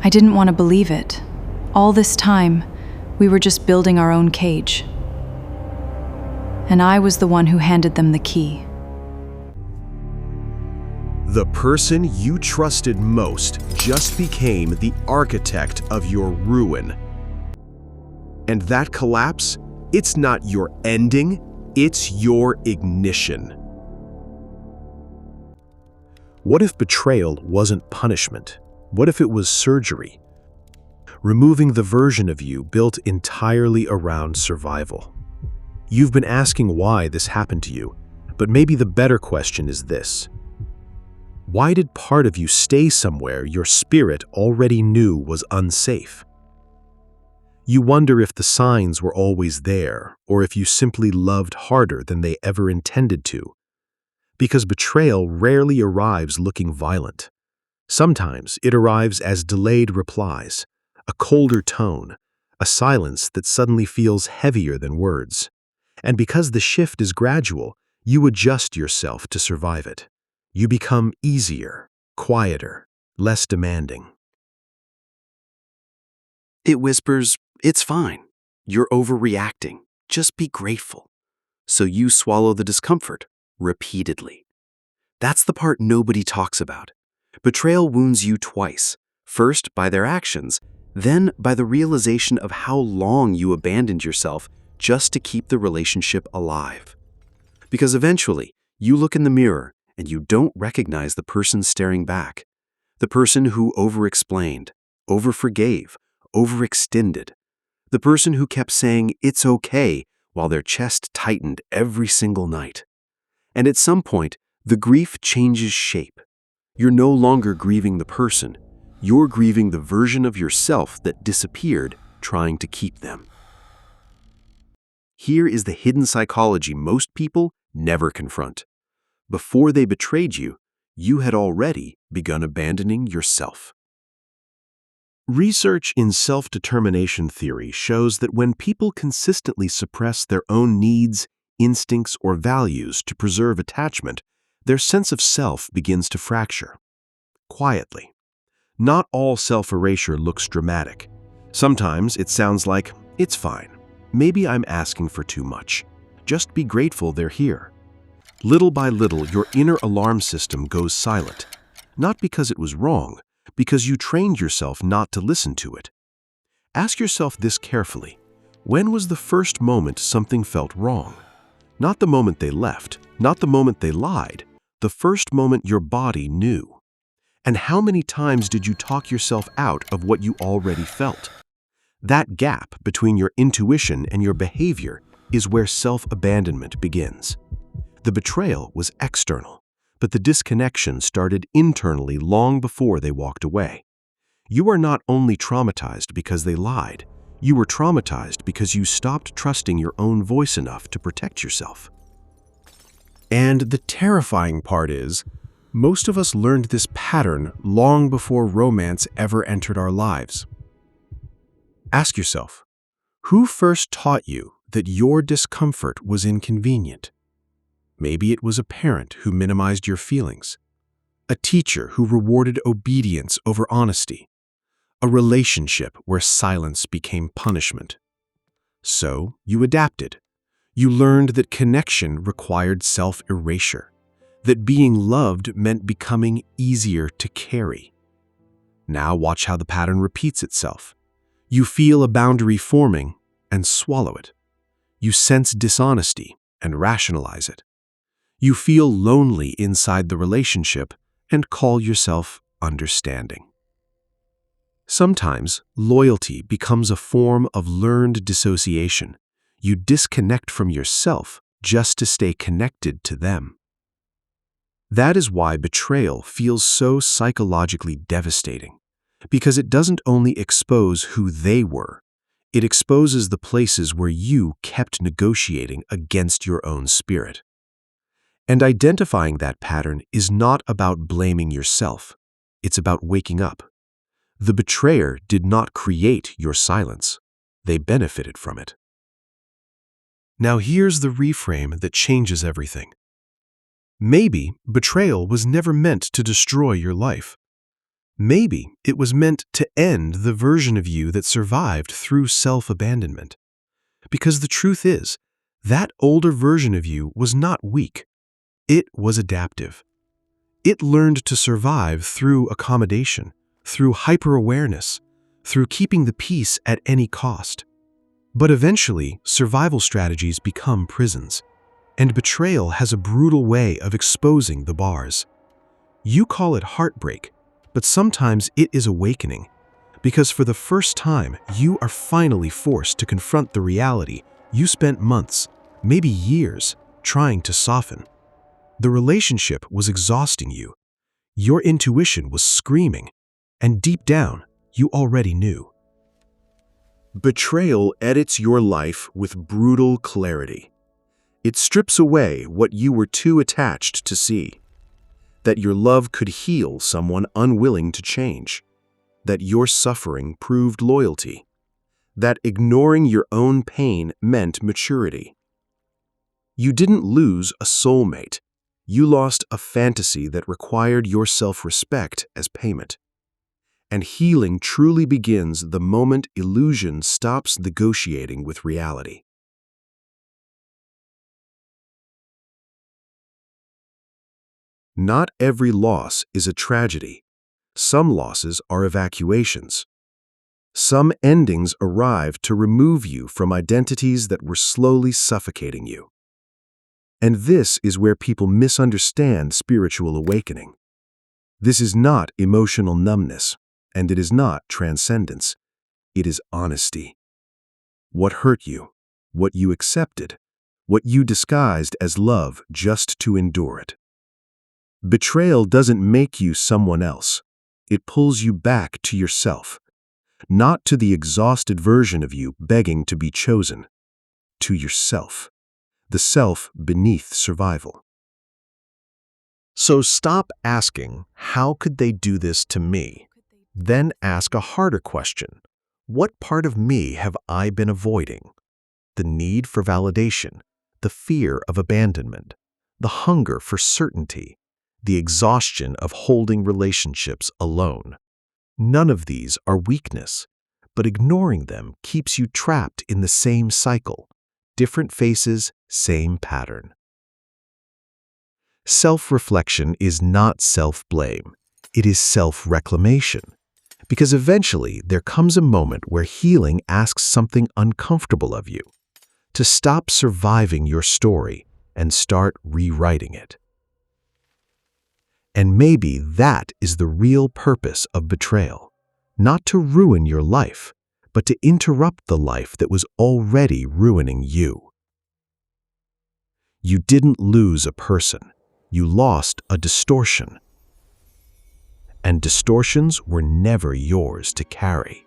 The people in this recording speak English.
I didn't want to believe it. All this time, we were just building our own cage. And I was the one who handed them the key. The person you trusted most just became the architect of your ruin. And that collapse, it's not your ending, it's your ignition. What if betrayal wasn't punishment? What if it was surgery? Removing the version of you built entirely around survival. You've been asking why this happened to you, but maybe the better question is this. Why did part of you stay somewhere your spirit already knew was unsafe? You wonder if the signs were always there, or if you simply loved harder than they ever intended to. Because betrayal rarely arrives looking violent. Sometimes it arrives as delayed replies, a colder tone, a silence that suddenly feels heavier than words. And because the shift is gradual, you adjust yourself to survive it. You become easier, quieter, less demanding. It whispers, "It's fine. You're overreacting. Just be grateful." So you swallow the discomfort repeatedly. That's the part nobody talks about. Betrayal wounds you twice, first by their actions, then by the realization of how long you abandoned yourself just to keep the relationship alive. Because eventually, you look in the mirror and you don't recognize the person staring back, the person who over-explained, over-forgave, overextended, the person who kept saying it's okay while their chest tightened every single night. And at some point, the grief changes shape. You're no longer grieving the person, you're grieving the version of yourself that disappeared trying to keep them. Here is the hidden psychology most people never confront. Before they betrayed you, you had already begun abandoning yourself. Research in self-determination theory shows that when people consistently suppress their own needs, instincts, or values to preserve attachment, their sense of self begins to fracture. Quietly. Not all self-erasure looks dramatic. Sometimes it sounds like, "It's fine. Maybe I'm asking for too much. Just be grateful they're here." Little by little, your inner alarm system goes silent. Not because it was wrong, because you trained yourself not to listen to it. Ask yourself this carefully. When was the first moment something felt wrong? Not the moment they left, not the moment they lied, the first moment your body knew. And how many times did you talk yourself out of what you already felt? That gap between your intuition and your behavior is where self-abandonment begins. The betrayal was external, but the disconnection started internally long before they walked away. You are not only traumatized because they lied, you were traumatized because you stopped trusting your own voice enough to protect yourself. And the terrifying part is, most of us learned this pattern long before romance ever entered our lives. Ask yourself, who first taught you that your discomfort was inconvenient? Maybe it was a parent who minimized your feelings, a teacher who rewarded obedience over honesty, a relationship where silence became punishment. So you adapted. You learned that connection required self-erasure, that being loved meant becoming easier to carry. Now watch how the pattern repeats itself. You feel a boundary forming and swallow it. You sense dishonesty and rationalize it. You feel lonely inside the relationship and call yourself understanding. Sometimes loyalty becomes a form of learned dissociation. You disconnect from yourself just to stay connected to them. That is why betrayal feels so psychologically devastating, because it doesn't only expose who they were, it exposes the places where you kept negotiating against your own spirit. And identifying that pattern is not about blaming yourself, it's about waking up. The betrayer did not create your silence, they benefited from it. Now here's the reframe that changes everything. Maybe betrayal was never meant to destroy your life. Maybe it was meant to end the version of you that survived through self-abandonment. Because the truth is, that older version of you was not weak. It was adaptive. It learned to survive through accommodation, through hyper-awareness, through keeping the peace at any cost. But eventually, survival strategies become prisons, and betrayal has a brutal way of exposing the bars. You call it heartbreak, but sometimes it is awakening, because for the first time, you are finally forced to confront the reality you spent months, maybe years, trying to soften. The relationship was exhausting you. Your intuition was screaming, and deep down, you already knew. Betrayal edits your life with brutal clarity. It strips away what you were too attached to see. That your love could heal someone unwilling to change. That your suffering proved loyalty. That ignoring your own pain meant maturity. You didn't lose a soulmate. You lost a fantasy that required your self-respect as payment. And healing truly begins the moment illusion stops negotiating with reality. Not every loss is a tragedy. Some losses are evacuations. Some endings arrive to remove you from identities that were slowly suffocating you. And this is where people misunderstand spiritual awakening. This is not emotional numbness, and it is not transcendence. It is honesty. What hurt you, what you accepted, what you disguised as love just to endure it. Betrayal doesn't make you someone else. It pulls you back to yourself, not to the exhausted version of you begging to be chosen, to yourself, the self beneath survival. So stop asking, how could they do this to me? Then ask a harder question. What part of me have I been avoiding? The need for validation, the fear of abandonment, the hunger for certainty, the exhaustion of holding relationships alone. None of these are weakness, but ignoring them keeps you trapped in the same cycle. Different faces, same pattern. Self-reflection is not self-blame. It is self-reclamation. Because eventually there comes a moment where healing asks something uncomfortable of you. To stop surviving your story and start rewriting it. And maybe that is the real purpose of betrayal. Not to ruin your life, but to interrupt the life that was already ruining you. You didn't lose a person. You lost a distortion. And distortions were never yours to carry.